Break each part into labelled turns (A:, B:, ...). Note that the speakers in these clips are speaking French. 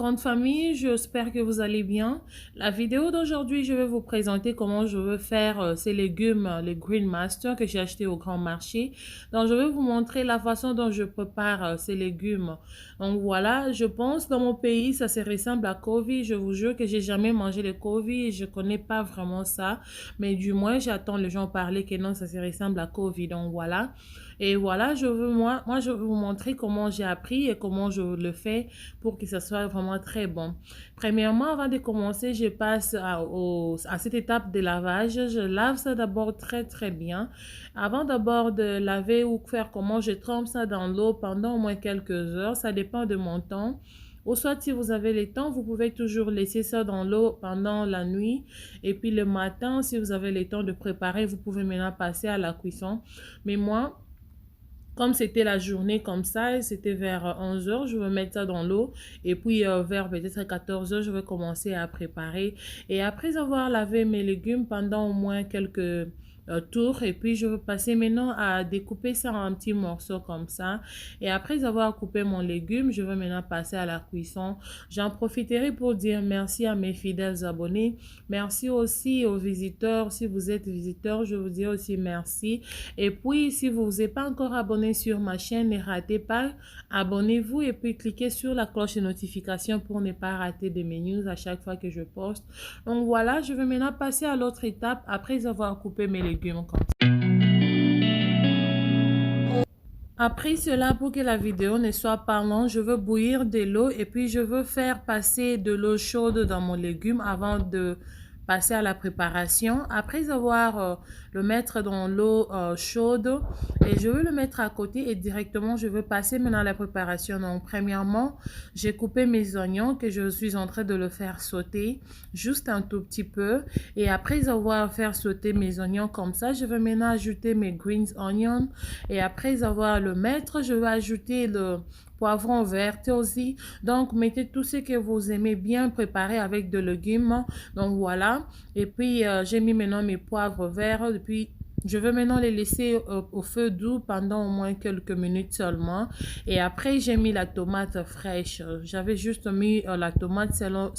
A: grande famille, j'espère que vous allez bien. La vidéo d'aujourd'hui, je vais vous présenter comment je veux faire ces légumes, les Green Master que j'ai acheté au grand marché. Donc, je vais vous montrer la façon dont je prépare ces légumes. Donc, voilà, je pense dans mon pays, ça se ressemble à Covid. Je vous jure que j'ai jamais mangé le Covid et je connais pas vraiment ça. Mais du moins, j'attends les gens parler que non, ça se ressemble à Covid. Donc, voilà. Et voilà, je veux vous montrer comment j'ai appris et comment je le fais pour que ce soit vraiment très bon. Premièrement, avant de commencer, je passe à cette étape de lavage. Je lave ça d'abord très bien. Avant d'abord de laver ou faire comment, je trempe ça dans l'eau pendant au moins quelques heures. Ça dépend de mon temps. Ou soit si vous avez le temps, vous pouvez toujours laisser ça dans l'eau pendant la nuit. Et puis le matin, si vous avez le temps de préparer, vous pouvez maintenant passer à la cuisson. Mais moi, comme c'était la journée comme ça, c'était vers 11 heures, je vais mettre ça dans l'eau. Et puis vers peut-être 14 heures, je vais commencer à préparer. Et après avoir lavé mes légumes pendant au moins quelques tours, et puis je vais passer maintenant à découper ça en petits morceaux comme ça. Et après avoir coupé mon légume, je vais maintenant passer à la cuisson. J'en profiterai pour dire merci à mes fidèles abonnés. Merci aussi aux visiteurs. Si vous êtes visiteur, je vous dis aussi merci. Et puis, si vous n'êtes pas encore abonné sur ma chaîne, ne ratez pas, abonnez-vous et puis cliquez sur la cloche de notification pour ne pas rater de mes news à chaque fois que je poste. Donc voilà, je vais maintenant passer à l'autre étape après avoir coupé mes légumes comme ça. Après cela, pour que la vidéo ne soit pas longue, je veux bouillir de l'eau et puis je veux faire passer de l'eau chaude dans mon légume avant de passer à la préparation. Après avoir le mettre dans l'eau chaude et je veux le mettre à côté et directement je veux passer maintenant à la préparation. Donc premièrement, j'ai coupé mes oignons que je suis en train de le faire sauter juste un tout petit peu et après avoir fait sauter mes oignons comme ça, je vais maintenant ajouter mes green onions et après avoir le mettre, je vais ajouter le poivron vert aussi. Donc, mettez tout ce que vous aimez bien préparer avec de légumes. Donc, voilà. Et puis, j'ai mis maintenant mes poivres verts. Et puis, je vais maintenant les laisser au feu doux pendant au moins quelques minutes seulement. Et après, j'ai mis la tomate fraîche. J'avais juste mis la tomate selon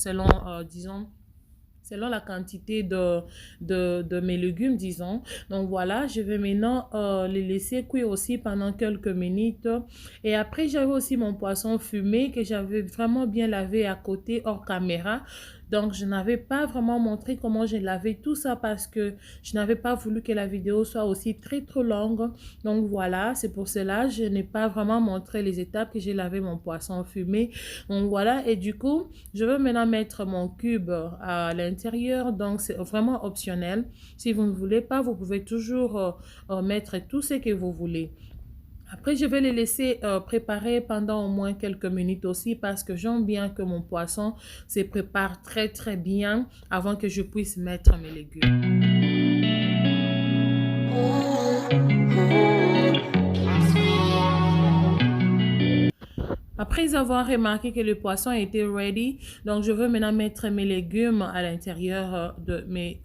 A: disons, selon la quantité de mes légumes, disons. Donc voilà, je vais maintenant les laisser cuire aussi pendant quelques minutes. Et après, j'avais aussi mon poisson fumé que j'avais vraiment bien lavé à côté hors caméra. Donc, je n'avais pas vraiment montré comment j'ai lavé tout ça parce que je n'avais pas voulu que la vidéo soit aussi trop longue. Donc, voilà, c'est pour cela que je n'ai pas vraiment montré les étapes que j'ai lavé mon poisson fumé. Donc, voilà, et du coup, je vais maintenant mettre mon cube à l'intérieur. Donc, c'est vraiment optionnel. Si vous ne voulez pas, vous pouvez toujours mettre tout ce que vous voulez. Après, je vais les laisser préparer pendant au moins quelques minutes aussi parce que j'aime bien que mon poisson se prépare très bien avant que je puisse mettre mes légumes. Après avoir remarqué que le poisson était ready, donc je veux maintenant mettre mes légumes à l'intérieur de mes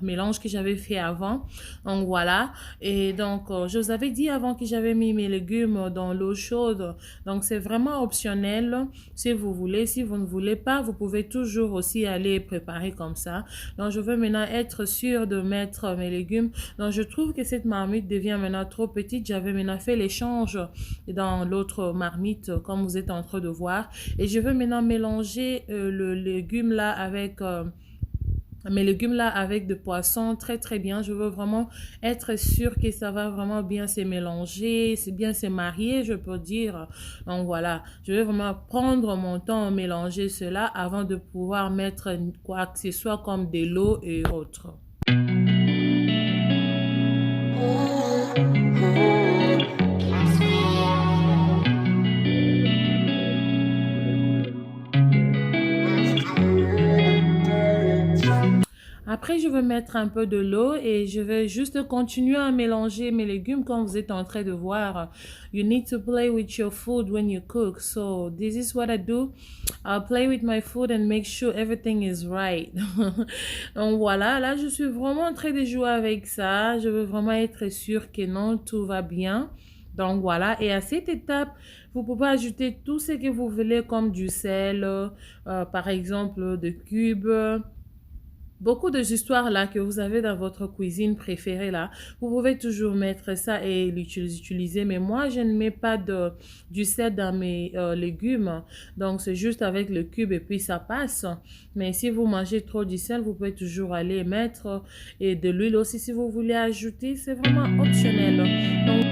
A: mélanges que j'avais fait avant. Donc voilà. Et donc, je vous avais dit avant que j'avais mis mes légumes dans l'eau chaude. Donc, c'est vraiment optionnel si vous voulez. Si vous ne voulez pas, vous pouvez toujours aussi aller préparer comme ça. Donc, je veux maintenant être sûre de mettre mes légumes. Donc, je trouve que cette marmite devient maintenant trop petite. J'avais maintenant fait l'échange dans l'autre marmite, comme vous êtes en train de voir. Et je veux maintenant mélanger le légume là avec mes légumes là avec de poisson très bien. Je veux vraiment être sûre que ça va vraiment bien se mélanger, c'est bien se marier, je peux dire. Donc voilà, je vais vraiment prendre mon temps à mélanger cela avant de pouvoir mettre quoi que ce soit comme de l'eau et autres. Après, je vais mettre un peu de l'eau et je vais juste continuer à mélanger mes légumes comme vous êtes en train de voir. You need to play with your food when you cook. So, this is what I do. I'll play with my food and make sure everything is right. Donc voilà, là, je suis vraiment en train de jouer avec ça. Je veux vraiment être sûre que non, tout va bien. Donc voilà, et à cette étape, vous pouvez ajouter tout ce que vous voulez comme du sel, par exemple de cubes, beaucoup de histoires là que vous avez dans votre cuisine préférée là, vous pouvez toujours mettre ça et l'utiliser. Mais moi, je ne mets pas du sel dans mes légumes. Donc, c'est juste avec le cube et puis ça passe. Mais si vous mangez trop du sel, vous pouvez toujours aller mettre et de l'huile aussi si vous voulez ajouter. C'est vraiment optionnel. Donc,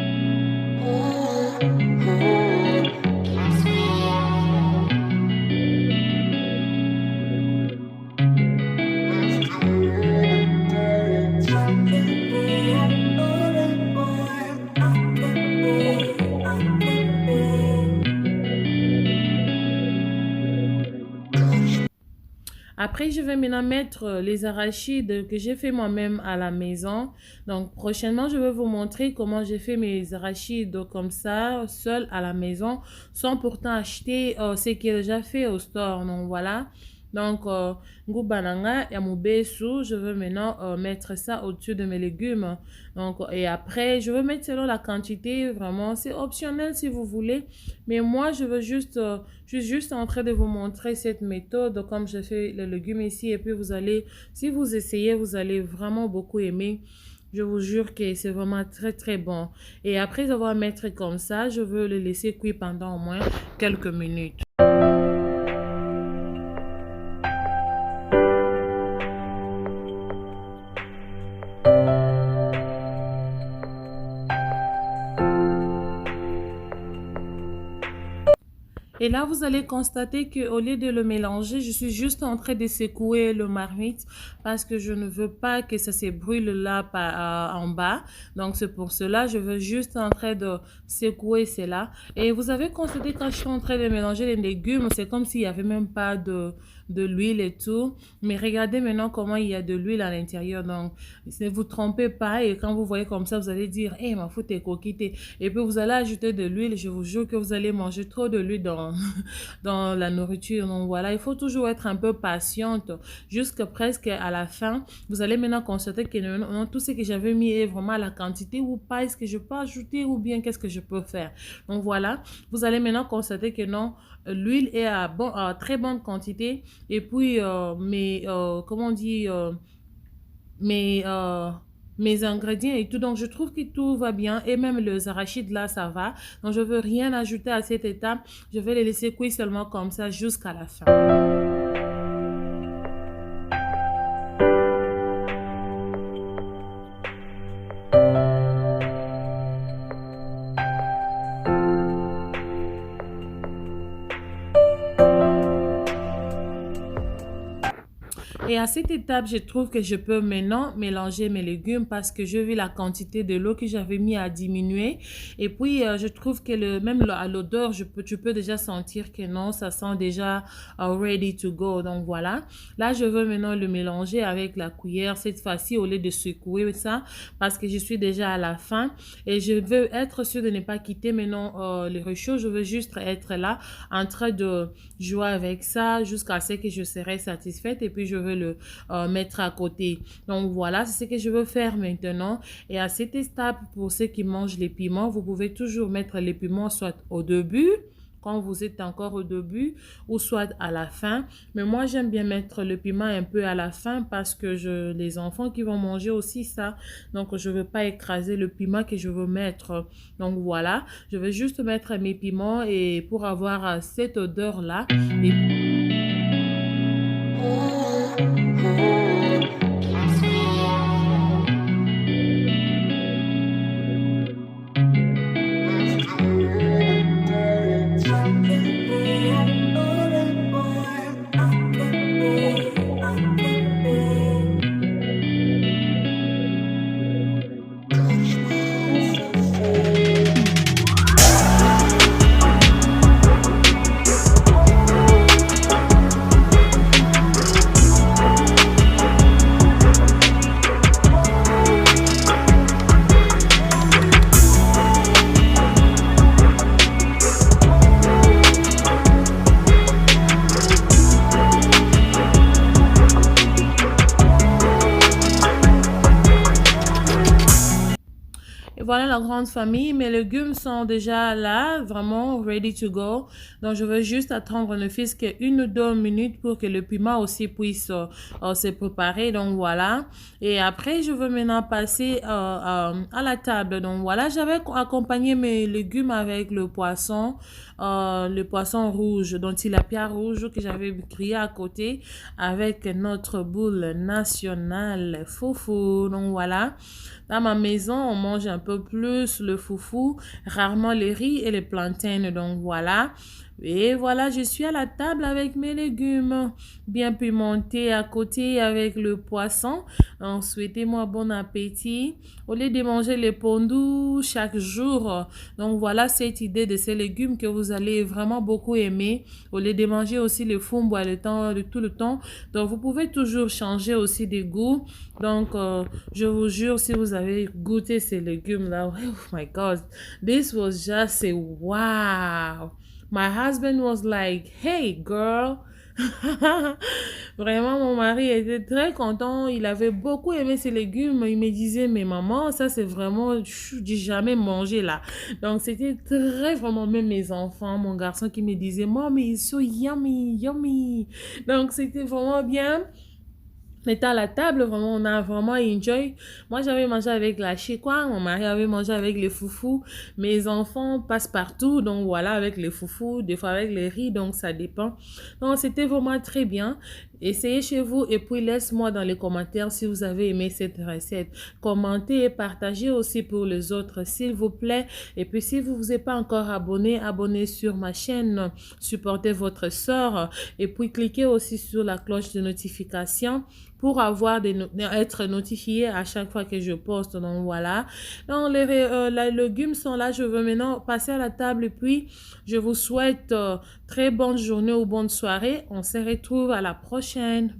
A: après, je vais maintenant mettre les arachides que j'ai fait moi-même à la maison. Donc, prochainement, je vais vous montrer comment j'ai fait mes arachides comme ça, seul à la maison, sans pourtant acheter ce qui est déjà fait au store. Donc, voilà. Donc, Bananga et Amubesu, je veux maintenant mettre ça au-dessus de mes légumes. Donc, et après, je veux mettre selon la quantité, vraiment, c'est optionnel si vous voulez. Mais moi, je suis juste en train de vous montrer cette méthode, comme je fais les légumes ici. Et puis, vous allez, si vous essayez, vous allez vraiment beaucoup aimer. Je vous jure que c'est vraiment très, très bon. Et après avoir mettre comme ça, je veux le laisser cuire pendant au moins quelques minutes. Et là, vous allez constater qu'au lieu de le mélanger, je suis juste en train de secouer le marmite parce que je ne veux pas que ça se brûle là en bas. Donc, c'est pour cela, je veux juste en train de secouer cela. Et vous avez constaté quand je suis en train de mélanger les légumes, c'est comme s'il n'y avait même pas de l'huile et tout. Mais regardez maintenant comment il y a de l'huile à l'intérieur. Donc, ne vous trompez pas. Et quand vous voyez comme ça, vous allez dire, hé, ma faute est coquille. Et puis, vous allez ajouter de l'huile. Je vous jure que vous allez manger trop de l'huile dans la nourriture. Donc voilà, il faut toujours être un peu patiente jusqu'à presque à la fin. Vous allez maintenant constater que non, tout ce que j'avais mis est vraiment à la quantité ou pas, est-ce que je peux ajouter ou bien qu'est-ce que je peux faire. Donc voilà, vous allez maintenant constater que non, l'huile est à très bonne quantité et puis comment on dit, mes, euh, mes ingrédients et tout. Donc, je trouve que tout va bien. Et même les arachides, là, ça va. Donc, je veux rien ajouter à cette étape. Je vais les laisser cuire seulement comme ça jusqu'à la fin. Et à cette étape, je trouve que je peux maintenant mélanger mes légumes parce que je vis la quantité de l'eau que j'avais mis à diminuer. Et puis, je trouve que même à l'odeur, tu peux déjà sentir que non, ça sent déjà ready to go. Donc, voilà. Là, je veux maintenant le mélanger avec la cuillère. Cette fois-ci, au lieu de secouer ça, parce que je suis déjà à la fin. Et je veux être sûre de ne pas quitter maintenant le réchaud. Je veux juste être là en train de jouer avec ça jusqu'à ce que je serai satisfaite. Et puis, je veux le mettre à côté. Donc voilà, c'est ce que je veux faire maintenant. Et à cette étape, pour ceux qui mangent les piments, vous pouvez toujours mettre les piments soit au début, quand vous êtes encore au début, ou soit à la fin. Mais moi, j'aime bien mettre le piment un peu à la fin parce que les enfants qui vont manger aussi ça. Donc, je ne veux pas écraser le piment que je veux mettre. Donc, voilà, je vais juste mettre mes piments et pour avoir cette odeur-là. Et voilà la grande famille. Mes légumes sont déjà là, vraiment ready to go. Donc, je veux juste attendre ne fût-ce qu'une ou 2 minutes pour que le piment aussi puisse se préparer. Donc, voilà. Et après, je veux maintenant passer à la table. Donc, voilà, j'avais accompagné mes légumes avec le poisson rouge, dont tilapia rouge que j'avais grillé à côté avec notre boule nationale foufou. Donc, voilà. Dans ma maison, on mange un peu plus le foufou, rarement les riz et les plantains. Donc voilà. Et voilà, je suis à la table avec mes légumes bien pimentés à côté avec le poisson. Donc, souhaitez-moi bon appétit. Au lieu de manger les pondous chaque jour, donc voilà cette idée de ces légumes que vous allez vraiment beaucoup aimer. Au lieu de manger aussi le fumba de tout le temps. Donc, vous pouvez toujours changer aussi de goût. Donc, je vous jure, si vous avez goûté ces légumes-là, oh my God, this was just a wow. My husband was like, hey girl. Vraiment, mon mari était très content. Il avait beaucoup aimé ces légumes. Il me disait, mais maman, ça c'est vraiment, j'ai jamais mangé là. Donc, c'était très vraiment, même mes enfants, mon garçon qui me disait, Mommy, it's so yummy, yummy. Donc, c'était vraiment bien. On était à la table, vraiment, on a vraiment enjoy. Moi, j'avais mangé avec la chikwa, mon mari avait mangé avec les foufous. Mes enfants passent partout, donc voilà, avec les foufous, des fois avec les riz, donc ça dépend. Donc, c'était vraiment très bien. Essayez chez vous et puis laisse-moi dans les commentaires si vous avez aimé cette recette. Commentez et partagez aussi pour les autres, s'il vous plaît. Et puis, si vous vous êtes pas encore abonné, abonnez sur ma chaîne, supportez votre sœur et puis cliquez aussi sur la cloche de notification pour être notifié à chaque fois que je poste. Donc voilà. Donc les légumes sont là. Je veux maintenant passer à la table et puis je vous souhaite très bonne journée ou bonne soirée. On se retrouve à la prochaine. Bye.